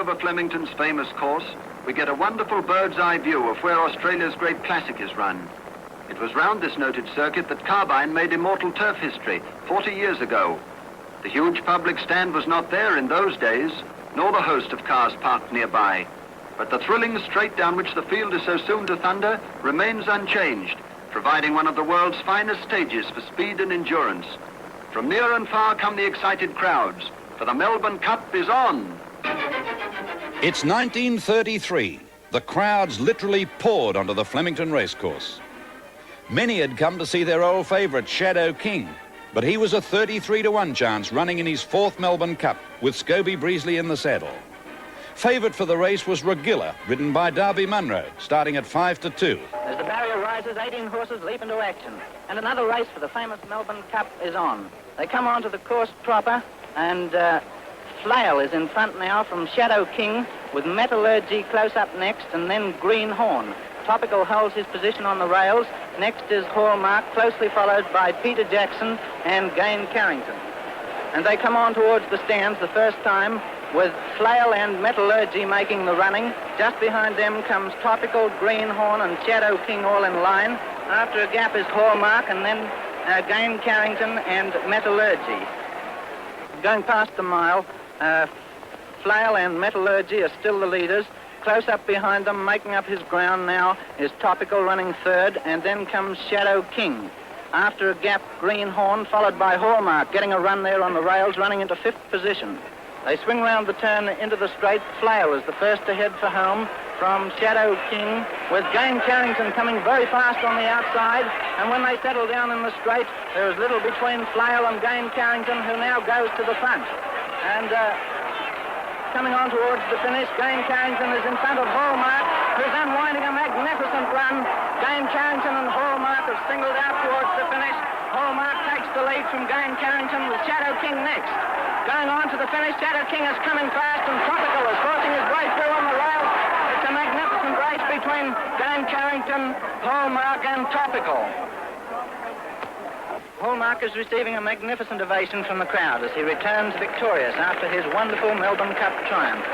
over Flemington's famous course, we get a wonderful bird's-eye view of where Australia's great classic is run. It was round this noted circuit that Carbine made immortal turf history 40 years ago. The huge public stand was not there in those days, nor the host of cars parked nearby. But the thrilling straight down which the field is so soon to thunder remains unchanged, providing one of the world's finest stages for speed and endurance. From near and far come the excited crowds, for the Melbourne Cup is on. It's 1933. The crowds literally poured onto the Flemington racecourse. Many had come to see their old favourite, Shadow King, but he was a 33-to-1 chance running in his fourth Melbourne Cup with Scobie Breesley in the saddle. Favourite for the race was Regilla, ridden by Darby Munro, starting at 5-2. As the barrier rises, 18 horses leap into action. And another race for the famous Melbourne Cup is on. They come onto the course proper, and Flail is in front now from Shadow King, with Metallurgy close up next, and then Green Horn. Topical holds his position on the rails. Next is Hallmark, closely followed by Peter Jackson and Gain Carrington. And they come on towards the stands the first time, with Flail and Metallurgy making the running. Just behind them comes Topical, Greenhorn and Shadow King all in line. After a gap is Hallmark, and then Gain Carrington and Metallurgy. Going past the mile, Flail and Metallurgy are still the leaders. Close up behind them, making up his ground now, is Topical running third, and then comes Shadow King. After a gap, Greenhorn, followed by Hallmark, getting a run there on the rails, running into fifth position. They swing round the turn into the straight. Flail is the first to head for home from Shadow King, with Gain Carrington coming very fast on the outside. And when they settle down in the straight, there is little between Flail and Gain Carrington, who now goes to the front. And coming on towards the finish, Gain Carrington is in front of Hallmark, who's unwinding a magnificent run. Gain Carrington and Hallmark have singled out towards the finish. Hallmark takes the lead from Gain Carrington, with Shadow King next. Going on to the finish, Shadow King is coming fast, and Topical is forcing his way through on the rails. It's a magnificent race between Gain Carrington, Hallmark and Topical. Hallmark is receiving a magnificent ovation from the crowd as he returns victorious after his wonderful Melbourne Cup triumph.